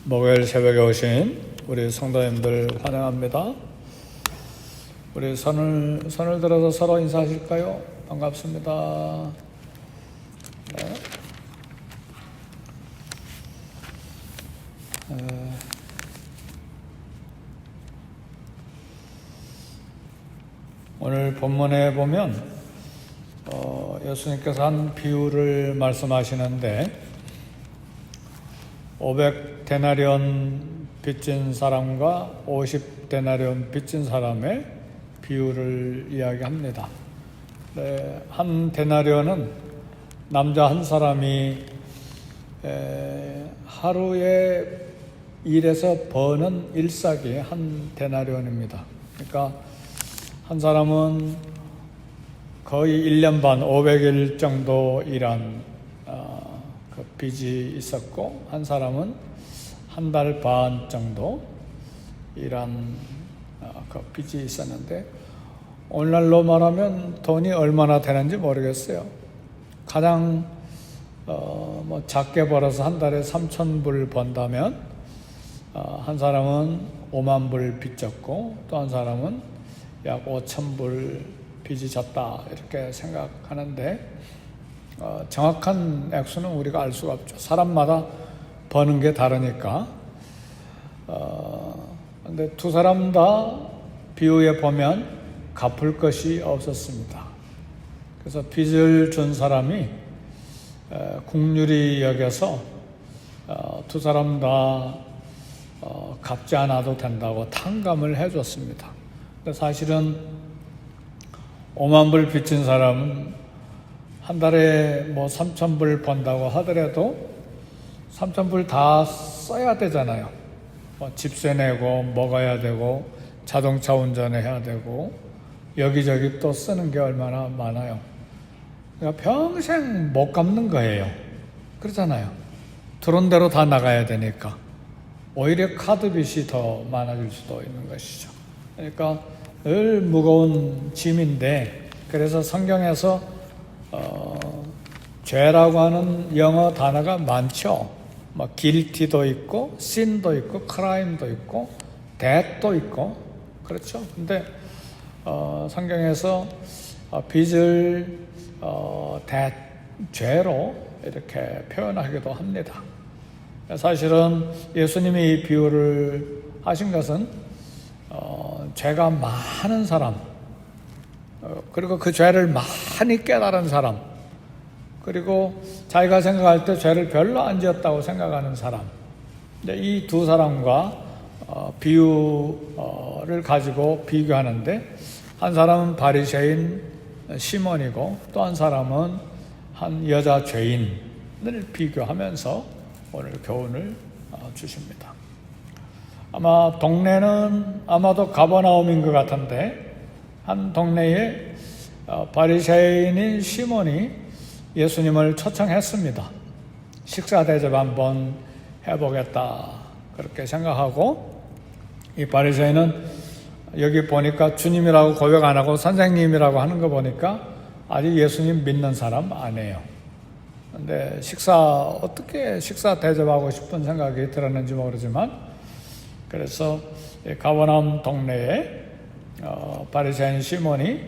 목요일 새벽에 오신 우리 성도님들 환영합니다. 우리 손을 들어서 서로 인사하실까요? 반갑습니다. 네. 오늘 본문에 보면 예수님께서 한 비유를 말씀하시는데 500데나리온 빚진 사람과 50데나리온 빚진 사람의 비유를 이야기합니다. 네, 한 데나리온은 남자 한 사람이 하루에 일해서 버는 일삭이 한 데나리온입니다. 그러니까 한 사람은 거의 1년 반 500일 정도 일한 그 빚이 있었고, 한 사람은 한 달 반 정도 일한 그 빚이 있었는데, 오늘날로 말하면 돈이 얼마나 되는지 모르겠어요. 가장 작게 벌어서 한 달에 3,000불 번다면 한 사람은 5만 불 빚졌고, 또 한 사람은 약 5,000불 빚이 졌다, 이렇게 생각하는데 정확한 액수는 우리가 알 수가 없죠. 사람마다 버는 게 다르니까. 근데 두 사람 다 비유에 보면 갚을 것이 없었습니다. 그래서 빚을 준 사람이 긍휼히 여겨서 두 사람 다 갚지 않아도 된다고 탕감을 해줬습니다. 근데 사실은 5만 불 빚진 사람은 한 달에 3,000불 번다고 하더라도 3,000불 다 써야 되잖아요. 집세 내고 먹어야 되고 자동차 운전해야 되고 여기저기 또 쓰는 게 얼마나 많아요. 그러니까 평생 못 갚는 거예요. 그렇잖아요. 들어온 대로 다 나가야 되니까 오히려 카드 빚이 더 많아질 수도 있는 것이죠. 그러니까 늘 무거운 짐인데, 그래서 성경에서 죄라고 하는 영어 단어가 많죠. guilty도 있고, sin도 있고, crime도 있고, debt도 있고, 그렇죠. 근데 성경에서 빚을 debt, 죄로 이렇게 표현하기도 합니다. 사실은 예수님이 이 비유를 하신 것은 죄가 많은 사람, 그리고 그 죄를 많이 깨달은 사람, 그리고 자기가 생각할 때 죄를 별로 안 지었다고 생각하는 사람, 이 두 사람과 비유를 가지고 비교하는데, 한 사람은 바리새인 시몬이고 또 한 사람은 한 여자 죄인을 비교하면서 오늘 교훈을 주십니다. 아마 동네는 아마도 가버나움인 것 같은데, 한 동네에 바리새인인 시몬이 예수님을 초청했습니다. 식사 대접 한번 해보겠다, 그렇게 생각하고, 이 바리새인은 여기 보니까 주님이라고 고백 안 하고 선생님이라고 하는 거 보니까 아직 예수님 믿는 사람 아니에요. 근데 어떻게 식사 대접하고 싶은 생각이 들었는지 모르지만, 그래서 가버나움 동네에 바리새인 시몬이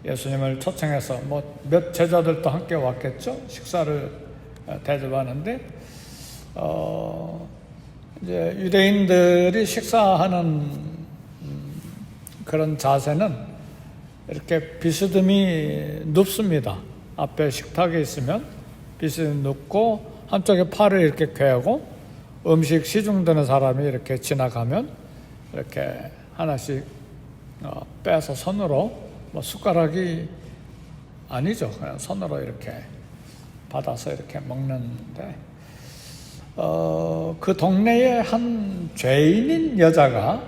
예수님을 초청해서 몇 제자들도 함께 왔겠죠. 식사를 대접하는데 이제 유대인들이 식사하는 그런 자세는 이렇게 비스듬히 눕습니다. 앞에 식탁에 있으면 비스듬히 눕고 한쪽에 팔을 이렇게 펴고, 음식 시중드는 사람이 이렇게 지나가면 이렇게 하나씩 빼서 손으로, 숟가락이 아니죠. 그냥 손으로 이렇게 받아서 이렇게 먹는데, 그 동네에 한 죄인인 여자가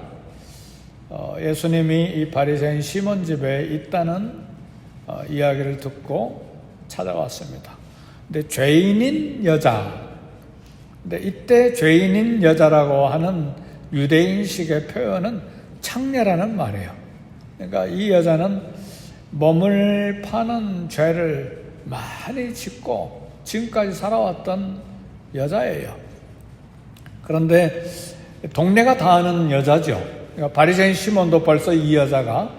예수님이 이 바리새인 시몬 집에 있다는 이야기를 듣고 찾아왔습니다. 근데 죄인인 여자, 근데 이때 죄인인 여자라고 하는 유대인식의 표현은 창녀라는 말이에요. 그러니까 이 여자는 몸을 파는 죄를 많이 짓고 지금까지 살아왔던 여자예요. 그런데 동네가 다 아는 여자죠. 그러니까 바리새인 시몬도 벌써 이 여자가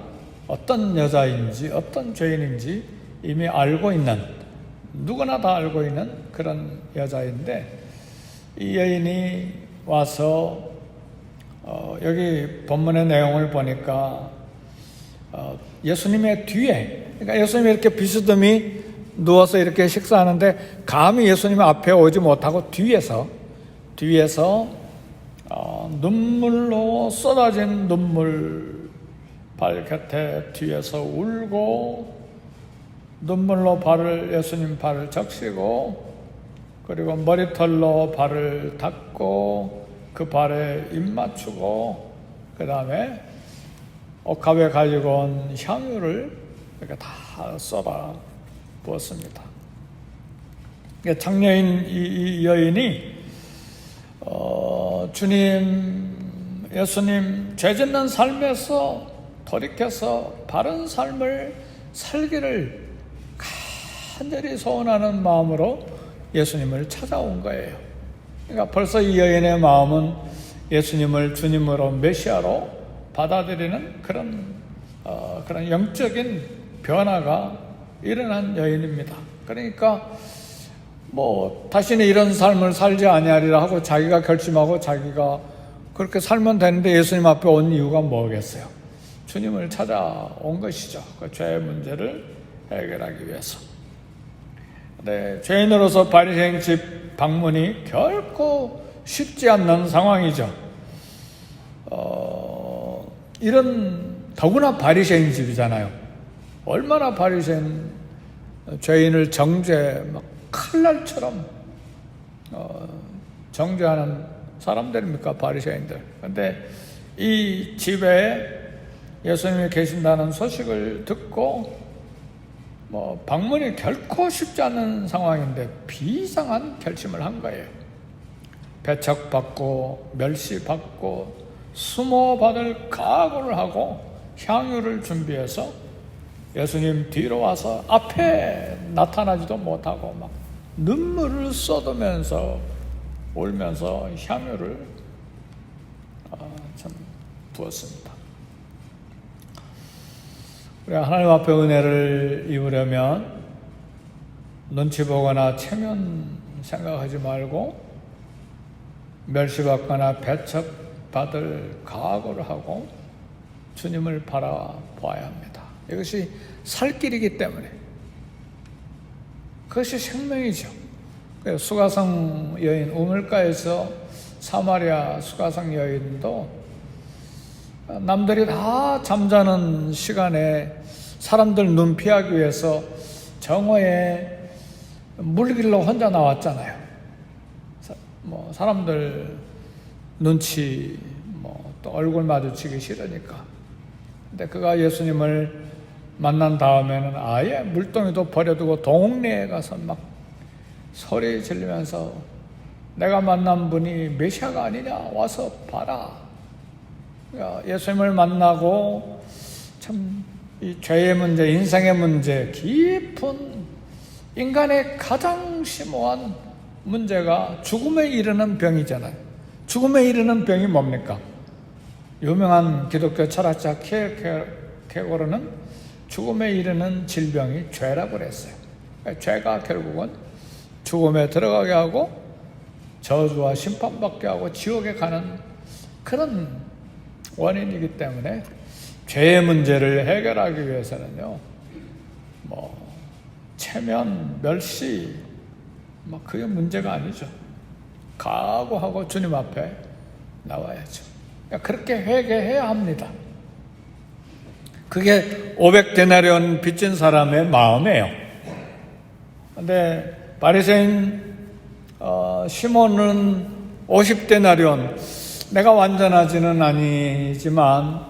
어떤 여자인지 어떤 죄인인지 이미 알고 있는, 누구나 다 알고 있는 그런 여자인데, 이 여인이 와서 여기 본문의 내용을 보니까 예수님의 뒤에, 그러니까 예수님이 이렇게 비스듬히 누워서 이렇게 식사하는데 감히 예수님 앞에 오지 못하고 뒤에서 눈물로 쏟아진 눈물, 발 곁에 뒤에서 울고 눈물로 예수님 발을 적시고, 그리고 머리털로 발을 닦고 그 발에 입 맞추고, 그 다음에 옥합에 가지고 온 향유를 이렇게 다 쏟아 부었습니다. 장녀인 이 여인이 예수님 죄 짓는 삶에서 돌이켜서 바른 삶을 살기를 간절히 소원하는 마음으로 예수님을 찾아온 거예요. 그러니까 벌써 이 여인의 마음은 예수님을 주님으로 메시아로 받아들이는 그런 영적인 변화가 일어난 여인입니다. 그러니까 다시는 이런 삶을 살지 아니하리라 하고 자기가 결심하고 자기가 그렇게 살면 되는데, 예수님 앞에 온 이유가 뭐겠어요? 주님을 찾아온 것이죠. 그 죄의 문제를 해결하기 위해서. 네, 죄인으로서 바리새인 집 방문이 결코 쉽지 않는 상황이죠. 더구나 바리새인 집이잖아요. 얼마나 바리새인 죄인을 칼날처럼 정죄하는 사람들입니까, 바리새인들. 그런데 이 집에 예수님이 계신다는 소식을 듣고 방문이 결코 쉽지 않은 상황인데 비상한 결심을 한 거예요. 배척받고 멸시받고 수모받을 각오를 하고 향유를 준비해서 예수님 뒤로 와서 앞에 나타나지도 못하고 막 눈물을 쏟으면서 울면서 향유를 참 부었습니다. 우리 하나님 앞에 은혜를 입으려면 눈치 보거나 체면 생각하지 말고 멸시받거나 배척받을 각오를 하고 주님을 바라봐야 합니다. 이것이 살 길이기 때문에, 그것이 생명이죠. 수가성 여인, 우물가에서 사마리아 수가성 여인도 남들이 다 잠자는 시간에 사람들 눈 피하기 위해서 정오에 물길로 혼자 나왔잖아요. 사람들 눈치, 또 얼굴 마주치기 싫으니까. 근데 그가 예수님을 만난 다음에는 아예 물동이도 버려두고 동네에 가서 막 소리 지르면서 내가 만난 분이 메시아가 아니냐, 와서 봐라. 예수님을 만나고 참 이 죄의 문제, 인생의 문제, 깊은 인간의 가장 심오한 문제가 죽음에 이르는 병이잖아요. 죽음에 이르는 병이 뭡니까? 유명한 기독교 철학자 케고르는 죽음에 이르는 질병이 죄라고 그랬어요. 죄가 결국은 죽음에 들어가게 하고 저주와 심판받게 하고 지옥에 가는 그런 원인이기 때문에 죄의 문제를 해결하기 위해서는요, 체면, 멸시, 그게 문제가 아니죠. 각오하고 주님 앞에 나와야죠. 그렇게 회개해야 합니다. 그게 500데나리온 빚진 사람의 마음이에요. 근데 바리새인 시몬은 50데나리온, 내가 완전하지는 아니지만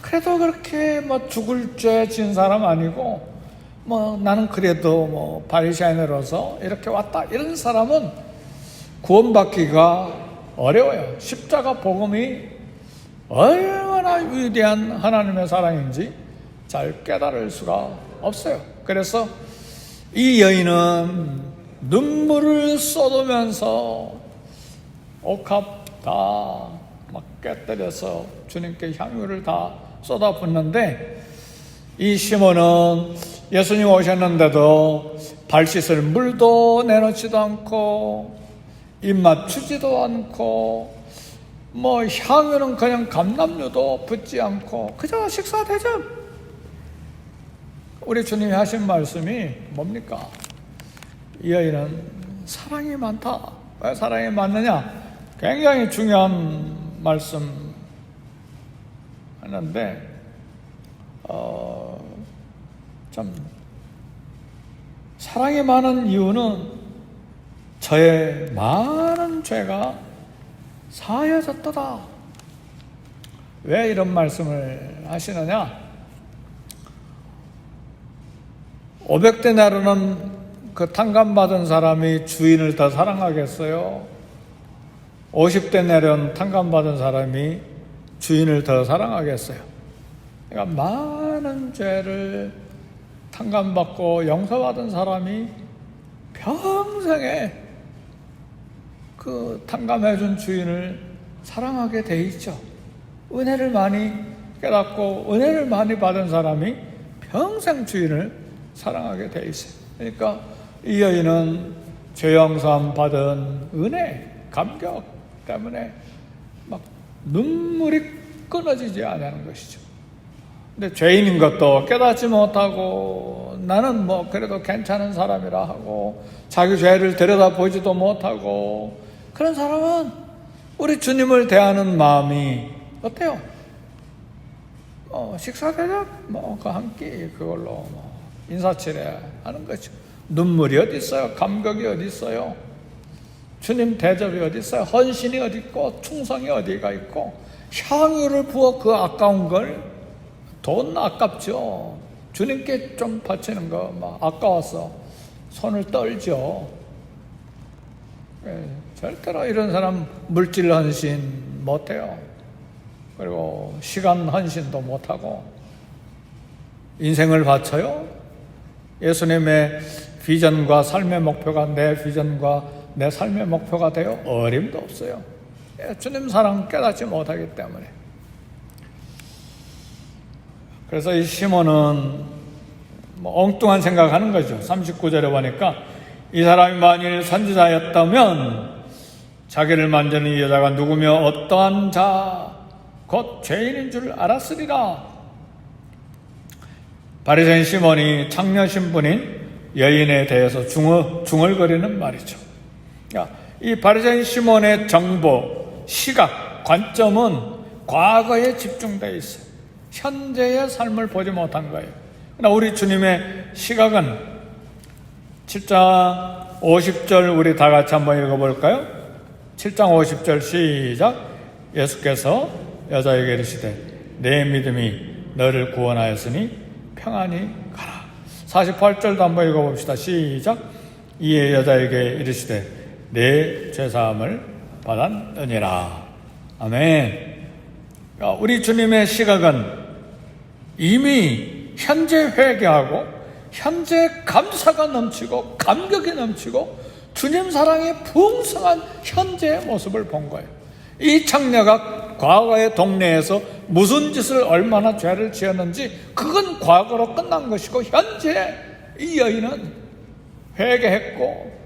그래도 그렇게 죽을 죄 진 사람 아니고 나는 그래도 바리새인으로서 이렇게 왔다, 이런 사람은 구원받기가 어려워요. 십자가 복음이 얼마나 위대한 하나님의 사랑인지 잘 깨달을 수가 없어요. 그래서 이 여인은 눈물을 쏟으면서 옥합 다 막 깨뜨려서 주님께 향유를 다 쏟아붓는데, 이 시몬은 예수님 오셨는데도 발 씻을 물도 내놓지도 않고 입 맞추지도 않고 뭐 향유는 그냥 감람유도 붓지 않고 그저 식사 대접. 우리 주님이 하신 말씀이 뭡니까? 이 여인은 사랑이 많다. 왜 사랑이 많느냐? 굉장히 중요한 말씀 하는데, 참 사랑이 많은 이유는 저의 많은 죄가 사하여졌도다. 왜 이런 말씀을 하시느냐? 500데나리온은 그 탕감받은 사람이 주인을 더 사랑하겠어요? 50데나리온 탕감받은 사람이 주인을 더 사랑하겠어요? 그러니까 많은 죄를 탕감받고 용서받은 사람이 평생에 그 탕감해준 주인을 사랑하게 돼 있죠. 은혜를 많이 깨닫고 은혜를 많이 받은 사람이 평생 주인을 사랑하게 돼 있어요. 그러니까 이 여인은 죄 용서 받은 은혜, 감격 때문에 막 눈물이 끊어지지 않는 것이죠. 근데 죄인인 것도 깨닫지 못하고 나는 뭐 그래도 괜찮은 사람이라 하고 자기 죄를 들여다보지도 못하고 그런 사람은 우리 주님을 대하는 마음이 어때요? 식사 대접 그 한 끼 그걸로 인사치레 하는 거죠. 눈물이 어디 있어요? 감격이 어디 있어요? 주님 대접이 어디 있어요? 헌신이 어디 있고 충성이 어디가 있고 향유를 부어 그 아까운 걸 돈 아깝죠. 주님께 좀 바치는 거 막 아까워서 손을 떨죠. 절대로 이런 사람 물질 헌신 못해요. 그리고 시간 헌신도 못하고 인생을 바쳐요. 예수님의 비전과 삶의 목표가 내 비전과 내 삶의 목표가 되어 어림도 없어요. 주님 사랑 깨닫지 못하기 때문에. 그래서 이 시몬은 엉뚱한 생각하는 거죠. 39절에 보니까 이 사람이 만일 선지자였다면 자기를 만지는 이 여자가 누구며 어떠한 자 곧 죄인인 줄 알았으리라. 바리새인 시몬이 창녀 신분인 여인에 대해서 중얼거리는 말이죠. 이 바리새인 시몬의 정보, 시각, 관점은 과거에 집중되어 있어요. 현재의 삶을 보지 못한 거예요. 그러나 우리 주님의 시각은 7장 50절 우리 다 같이 한번 읽어볼까요? 7장 50절 시작. 예수께서 여자에게 이르시되 내 믿음이 너를 구원하였으니 평안히 가라. 48절도 한번 읽어봅시다. 시작. 이에 여자에게 이르시되 내 죄사함을 받았느니라. 아멘. 우리 주님의 시각은 이미 현재 회개하고 현재 감사가 넘치고 감격이 넘치고 주님 사랑의 풍성한 현재의 모습을 본 거예요. 이 창녀가 과거의 동네에서 무슨 짓을 얼마나 죄를 지었는지 그건 과거로 끝난 것이고 현재 이 여인은 회개했고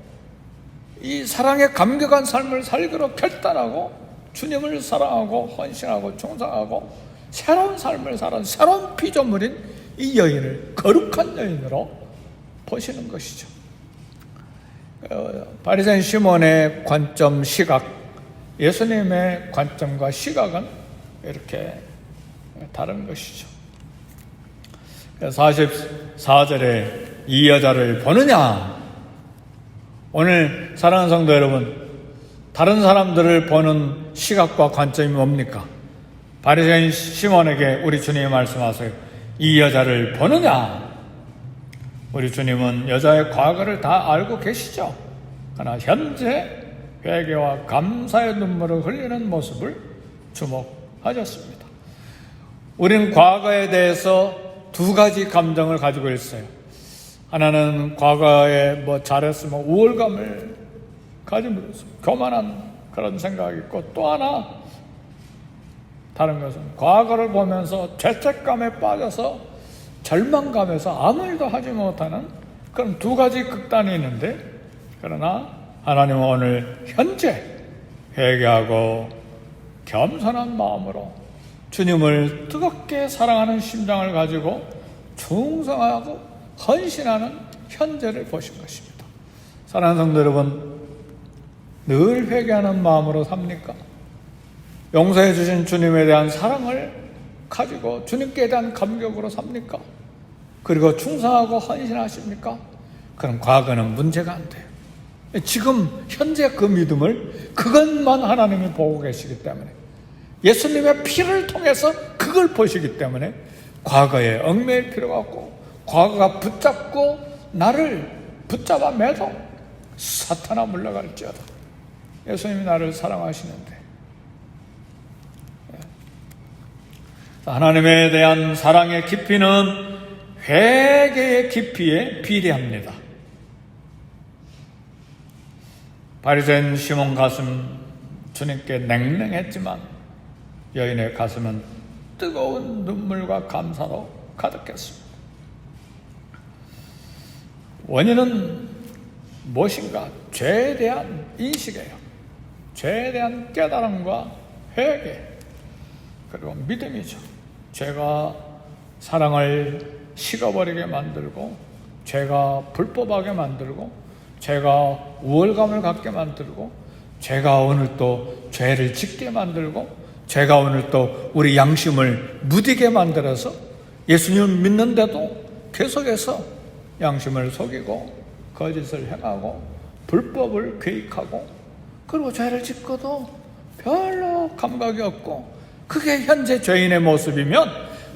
이 사랑에 감격한 삶을 살기로 결단하고 주님을 사랑하고 헌신하고 충성하고 새로운 삶을 살아 새로운 피조물인 이 여인을 거룩한 여인으로 보시는 것이죠. 바리새인 시몬의 관점 시각, 예수님의 관점과 시각은 이렇게 다른 것이죠. 44절에 이 여자를 보느냐? 오늘 사랑하는 성도 여러분, 다른 사람들을 보는 시각과 관점이 뭡니까? 바리새인 시몬에게 우리 주님이 말씀하세요. 이 여자를 보느냐? 우리 주님은 여자의 과거를 다 알고 계시죠. 그러나 현재 회개와 감사의 눈물을 흘리는 모습을 주목하셨습니다. 우리는 과거에 대해서 두 가지 감정을 가지고 있어요. 하나는 과거에 잘했으면 우월감을 가지면서 교만한 그런 생각이 있고, 또 하나 다른 것은 과거를 보면서 죄책감에 빠져서 절망감에서 아무 일도 하지 못하는 그런 두 가지 극단이 있는데, 그러나 하나님은 오늘 현재 회개하고 겸손한 마음으로 주님을 뜨겁게 사랑하는 심장을 가지고 충성하고 헌신하는 현재를 보신 것입니다. 사랑하는 성도 여러분, 늘 회개하는 마음으로 삽니까? 용서해 주신 주님에 대한 사랑을 가지고 주님께 대한 감격으로 삽니까? 그리고 충성하고 헌신하십니까? 그럼 과거는 문제가 안 돼요. 지금 현재 그 믿음을, 그것만 하나님이 보고 계시기 때문에, 예수님의 피를 통해서 그걸 보시기 때문에 과거에 얽매일 필요가 없고, 과거가 붙잡고 나를 붙잡아 매도 사탄아 물러갈지어다. 예수님이 나를 사랑하시는데, 하나님에 대한 사랑의 깊이는 회개의 깊이에 비례합니다. 바리새인 시몬 가슴 주님께 냉랭했지만 여인의 가슴은 뜨거운 눈물과 감사로 가득했습니다. 원인은 무엇인가? 죄에 대한 인식이에요. 죄에 대한 깨달음과 회개, 그리고 믿음이죠. 죄가 사랑을 식어버리게 만들고, 죄가 불법하게 만들고, 죄가 우월감을 갖게 만들고, 죄가 오늘 또 죄를 짓게 만들고, 죄가 오늘 또 우리 양심을 무디게 만들어서 예수님을 믿는데도 계속해서 양심을 속이고 거짓을 행하고 불법을 계획하고, 그리고 죄를 짓고도 별로 감각이 없고, 그게 현재 죄인의 모습이면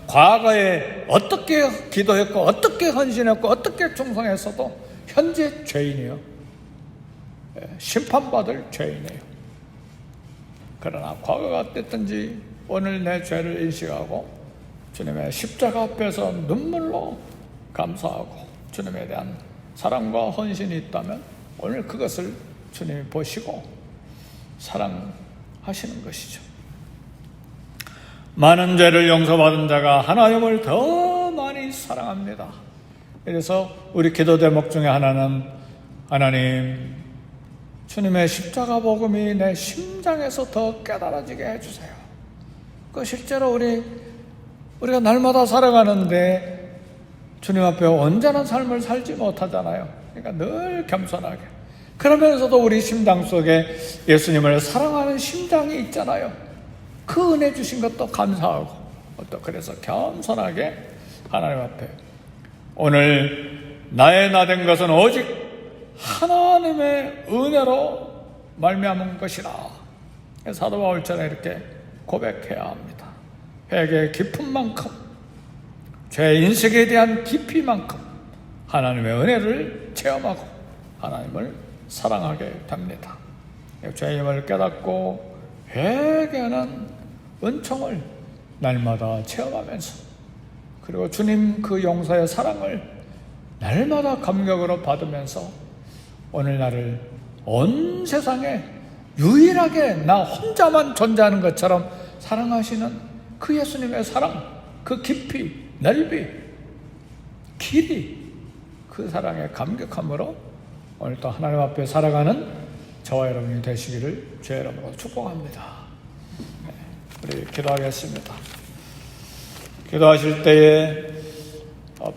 과거에 어떻게 기도했고 어떻게 헌신했고 어떻게 충성했어도 현재 죄인이요, 심판받을 죄인이에요. 그러나 과거가 어땠든지 오늘 내 죄를 인식하고 주님의 십자가 앞에서 눈물로 감사하고 주님에 대한 사랑과 헌신이 있다면 오늘 그것을 주님이 보시고 사랑하시는 것이죠. 많은 죄를 용서받은 자가 하나님을 더 많이 사랑합니다. 그래서 우리 기도 제목 중에 하나는, 하나님, 주님의 십자가 복음이 내 심장에서 더 깨달아지게 해주세요. 그 실제로 우리가 날마다 살아가는데 주님 앞에 온전한 삶을 살지 못하잖아요. 그러니까 늘 겸손하게, 그러면서도 우리 심장 속에 예수님을 사랑하는 심장이 있잖아요. 그 은혜 주신 것도 감사하고, 또 그래서 겸손하게 하나님 앞에, 오늘 나의 나 된 것은 오직 하나님의 은혜로 말미암은 것이라. 사도 바울처럼 이렇게 고백해야 합니다. 회개의 깊은 만큼, 죄 인식에 대한 깊이만큼 하나님의 은혜를 체험하고 하나님을 사랑하게 됩니다. 죄임을 깨닫고 회개하는 은총을 날마다 체험하면서, 그리고 주님 그 용서의 사랑을 날마다 감격으로 받으면서 오늘 나를 온 세상에 유일하게 나 혼자만 존재하는 것처럼 사랑하시는 그 예수님의 사랑, 그 깊이, 넓이, 길이, 그 사랑에 감격함으로 오늘 또 하나님 앞에 살아가는 저와 여러분이 되시기를 주의 이름으로 축복합니다. 우리 기도하겠습니다. 기도하실 때에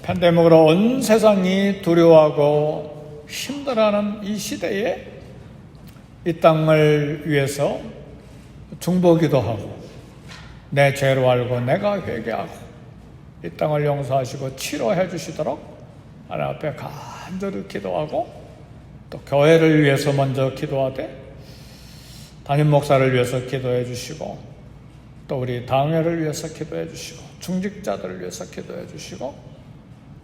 팬데믹으로 온 세상이 두려워하고 힘들어하는 이 시대에 이 땅을 위해서 중보기도하고 내 죄로 알고 내가 회개하고 이 땅을 용서하시고 치료해 주시도록 하나님 앞에 간절히 기도하고, 또 교회를 위해서 먼저 기도하되 담임 목사를 위해서 기도해 주시고, 또 우리 당회를 위해서 기도해 주시고, 중직자들을 위해서 기도해 주시고,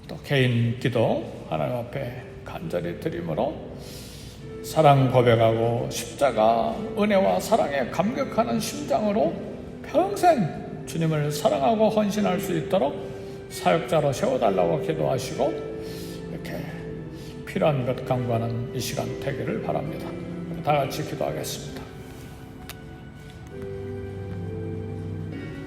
또 개인 기도 하나님 앞에 간절히 드림으로 사랑 고백하고 십자가 은혜와 사랑에 감격하는 심장으로 평생 주님을 사랑하고 헌신할 수 있도록 사역자로 세워달라고 기도하시고, 이렇게 필요한 것 간구하는 이 시간 되기를 바랍니다. 다 같이 기도하겠습니다.